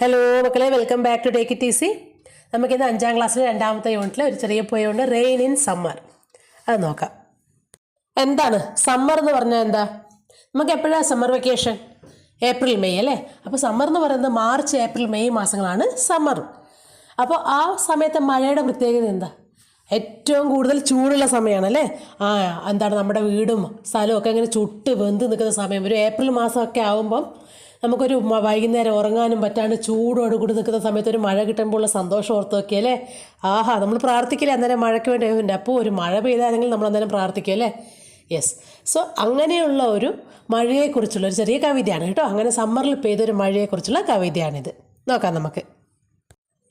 Hello മക്കളെ, welcome back to take it easy. നമുക്കിന്ന് 5ാം ക്ലാസ്സിലെ 2ാമത്തെ യൂണിറ്റിൽ ഒരു ചെറിയ പോയുണ്ട്, റെയിൻ ഇൻ സമ്മർ. അത് നോക്കാം. എന്താണ് സമ്മർ എന്ന് പറഞ്ഞാൽ? എന്താ, നമുക്ക് എപ്പോഴാണ് സമ്മർ വെക്കേഷൻ? ഏപ്രിൽ മെയ് അല്ലേ. അപ്പോൾ സമ്മർ എന്ന് പറയുന്നത് മാർച്ച് ഏപ്രിൽ മെയ് മാസങ്ങളാണ് സമ്മർ. അപ്പോൾ ആ സമയത്തെ മഴയുടെ പ്രത്യേകത എന്താ? ഏറ്റവും കൂടുതൽ ചൂടുള്ള സമയമാണ് അല്ലേ. എന്താണ്, നമ്മുടെ വീടും സ്ഥലവും ഒക്കെ ഇങ്ങനെ ചുട്ട് വെന്ത് നിൽക്കുന്ന സമയം. ഒരു ഏപ്രിൽ മാസമൊക്കെ ആകുമ്പം നമുക്കൊരു വൈകുന്നേരം ഉറങ്ങാനും പറ്റാണ്ട് ചൂടോട് കൂടി നിൽക്കുന്ന സമയത്ത് ഒരു മഴ കിട്ടുമ്പോഴുള്ള സന്തോഷം ഓർത്ത് നോക്കിയല്ലേ. നമ്മൾ പ്രാർത്ഥിക്കില്ലേ അന്നേരം മഴയ്ക്ക് വേണ്ടി? അപ്പോൾ ഒരു മഴ പെയ്താണെങ്കിൽ നമ്മൾ അന്നേരം പ്രാർത്ഥിക്കും അല്ലേ. യെസ്. സോ അങ്ങനെയുള്ള ഒരു മഴയെക്കുറിച്ചുള്ള ഒരു ചെറിയ കവിതയാണ് കേട്ടോ. അങ്ങനെ സമ്മറിൽ പെയ്തൊരു മഴയെക്കുറിച്ചുള്ള കവിതയാണിത്. നോക്കാം നമുക്ക്.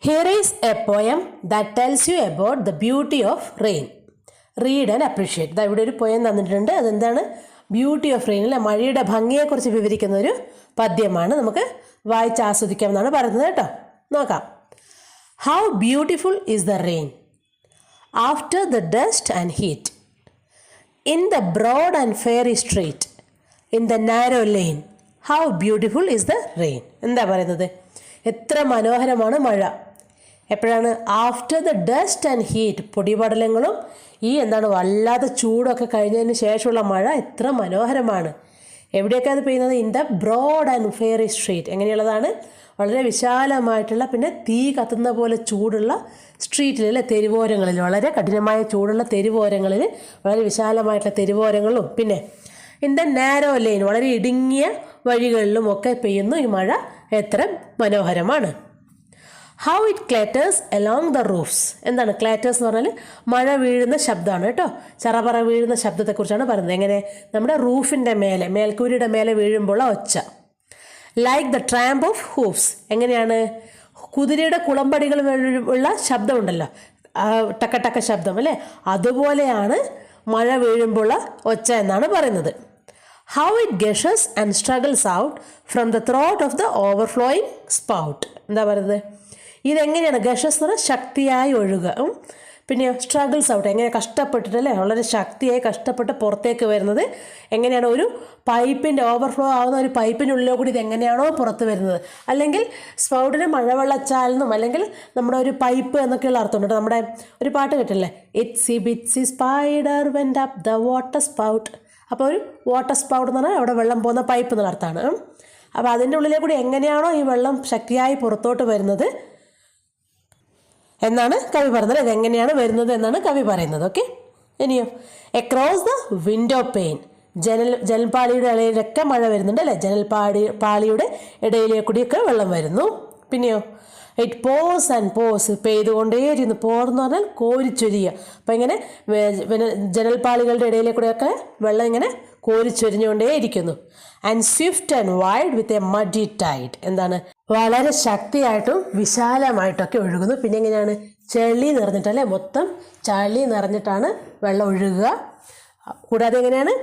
Here is a poem that tells you about the beauty of rain. Read and appreciate. ഇവിടെ ഒരു poem തന്നിട്ടുണ്ട്. അതെന്താണ്? ബ്യൂട്ടി ഓഫ് റെയിൻ അല്ലെ, മഴയുടെ ഭംഗിയെക്കുറിച്ച് വിവരിക്കുന്ന ഒരു പദ്യമാണ്. നമുക്ക് വായിച്ച് ആസ്വദിക്കാമെന്നാണ് പറയുന്നത് കേട്ടോ. നോക്കാം. How beautiful is the rain after the dust and heat, in the broad and fairy street, in the narrow lane. How beautiful is the rain. എന്താ പറയുന്നത്? എത്ര മനോഹരമാണ് മഴ. എപ്പോഴാണ്? After the dust and heat, പൊടിപടലങ്ങളും ഈ വല്ലാത്ത ചൂടൊക്കെ കഴിഞ്ഞതിന് ശേഷമുള്ള മഴ എത്ര മനോഹരമാണ്. എവിടെയൊക്കെ അത് പെയ്യുന്നത്? In the broad and fiery street. എങ്ങനെയുള്ളതാണ്? വളരെ വിശാലമായിട്ടുള്ള, പിന്നെ തീ കത്തുന്ന പോലെ ചൂടുള്ള സ്ട്രീറ്റിൽ, തെരുവോരങ്ങളിൽ, വളരെ കഠിനമായ ചൂടുള്ള തെരുവോരങ്ങളിൽ, വളരെ വിശാലമായിട്ടുള്ള തെരുവോരങ്ങളും, പിന്നെ ഇൻ ദ നാരോ ലൈൻ, വളരെ ഇടുങ്ങിയ വഴികളിലും ഒക്കെ പെയ്യുന്നു ഈ മഴ. എത്ര മനോഹരമാണ്. How it clatters along the roofs. എന്താണ് ക്ലാറ്റേഴ്സ് എന്ന് പറഞ്ഞാൽ? മഴ വീഴുന്ന ശബ്ദമാണ് കേട്ടോ. ചറപറ വീഴുന്ന ശബ്ദത്തെക്കുറിച്ചാണ് പറയുന്നത്. എങ്ങനെ? നമ്മുടെ റൂഫിൻ്റെ മേലെ, മേൽക്കൂരയുടെ മേലെ വീഴുമ്പോൾ ഒച്ച. Like the tramp of hoofs. എങ്ങനെയാണ്? കുതിരയുടെ കുളമ്പടികൾ ഉള്ള ശബ്ദമുണ്ടല്ലോ, ടക്ക ടക്ക ശബ്ദം അല്ലേ, അതുപോലെയാണ് മഴ വീഴുമ്പോൾ ഒച്ച എന്നാണ് പറയുന്നത്. How it gushes and struggles out from the throat of the overflowing spout. എന്താ പറയുന്നത്? ഇതെങ്ങനെയാണ്? ഗഷസ് എന്ന് പറഞ്ഞാൽ ശക്തിയായി ഒഴുകുക. പിന്നെ സ്ട്രഗിൾസ് ഔട്ട്, എങ്ങനെ കഷ്ടപ്പെട്ടിട്ടല്ലേ, വളരെ ശക്തിയായി കഷ്ടപ്പെട്ട് പുറത്തേക്ക് വരുന്നത്. എങ്ങനെയാണ്? ഒരു പൈപ്പിൻ്റെ ഓവർഫ്ലോ ആവുന്ന ഒരു പൈപ്പിൻ്റെ ഉള്ളിലോ കൂടി ഇതെങ്ങനെയാണോ പുറത്ത് വരുന്നത്. അല്ലെങ്കിൽ സ്പൗട്ടിന് മഴവെള്ളച്ചാലെന്നും, അല്ലെങ്കിൽ നമ്മുടെ ഒരു പൈപ്പ് എന്നൊക്കെയുള്ള അർത്ഥമുണ്ട്. നമ്മുടെ ഒരു പാട്ട് കേട്ടില്ലേ, itsy bitsy spider went up the water spout. അപ്പോൾ ഒരു വാട്ടർ സ്പൗട്ട് എന്ന് പറഞ്ഞാൽ അവിടെ വെള്ളം പോകുന്ന പൈപ്പ് എന്നുള്ള അർത്ഥമാണ്. അപ്പോൾ അതിൻ്റെ ഉള്ളിലെ കൂടി എങ്ങനെയാണോ ഈ വെള്ളം ശക്തിയായി പുറത്തോട്ട് വരുന്നത് എന്നാണ് കവി പറയുന്നത്. അതെങ്ങനെയാണ് വരുന്നത് എന്നാണ് കവി പറയുന്നത്. ഓക്കെ. ഇനിയോ, എക്രോസ് ദ വിൻഡോ പെയിൻ. ജനൽപ്പാളിയുടെ ഇടയിലൊക്കെ മഴ വരുന്നുണ്ട് അല്ലേ. പാളിയുടെ ഇടയിലേക്കൂടിയൊക്കെ വെള്ളം വരുന്നു. പിന്നെയോ, ഇറ്റ് പോസ് ആൻഡ് പോസ്, പെയ്തുകൊണ്ടേയിരുന്നു. പോർന്ന് പറഞ്ഞാൽ കോരിച്ചൊരിയുക. അപ്പം ഇങ്ങനെ ജനൽപ്പാളികളുടെ ഇടയിലേക്കൂടെയൊക്കെ വെള്ളം ഇങ്ങനെ കോരിച്ചൊരിഞ്ഞുകൊണ്ടേയിരിക്കുന്നു. And swift and wide with a muddy tide. എന്താണ്? വളരെ ശക്തിയായിട്ടും വിശാലമായിട്ടൊക്കെ ഒഴുകുന്നു. പിന്നെ എങ്ങനെയാണ്? ചെളി നിറഞ്ഞിട്ടല്ലേ, മൊത്തം ചളി നിറഞ്ഞിട്ടാണ് വെള്ളം ഒഴുകുക. കൂടാതെ എങ്ങനെയാണ്?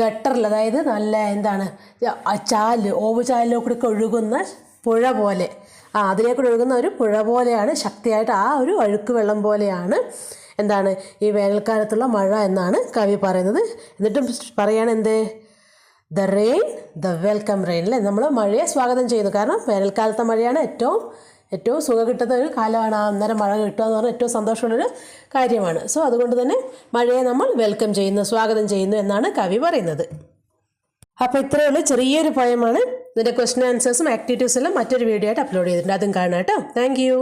ഗട്ടറിൽ, അതായത് നല്ല ചാല്, ഓവുചാലിലേക്കൂടെയൊക്കെ ഒഴുകുന്ന പുഴ പോലെ, അതിലേക്കൂടെ ഒഴുകുന്ന ഒരു പുഴ പോലെയാണ്, ശക്തിയായിട്ട് ആ ഒരു ഒഴുക്ക് വെള്ളം പോലെയാണ് എന്താണ് ഈ വേനൽക്കാലത്തുള്ള മഴ എന്നാണ് കവി പറയുന്നത്. എന്നിട്ടും പറയാണ് എന്ത്? The rain, the welcome rain അല്ലേ. നമ്മൾ മഴയെ സ്വാഗതം ചെയ്യുന്നു. കാരണം വേനൽക്കാലത്തെ മഴയാണ് ഏറ്റവും സുഖം കിട്ടുന്ന ഒരു കാലമാണ്. അന്നേരം മഴ കിട്ടുക എന്ന് പറഞ്ഞാൽ ഏറ്റവും സന്തോഷമുള്ളൊരു കാര്യമാണ്. സോ അതുകൊണ്ട് തന്നെ മഴയെ നമ്മൾ വെൽക്കം ചെയ്യുന്നു, സ്വാഗതം ചെയ്യുന്നു എന്നാണ് കവി പറയുന്നത്. അപ്പോൾ ഇത്രയേ ഉള്ളൂ, ചെറിയൊരു പോയമാണ്. ഇതിൻ്റെ ക്വസ്റ്റ്യൻ ആൻസേഴ്സും ആക്ടിവിറ്റീസും എല്ലാം മറ്റൊരു വീഡിയോ ആയിട്ട് അപ്ലോഡ് ചെയ്തിട്ടുണ്ട്. അതും കാണാം കേട്ടോ. Thank you.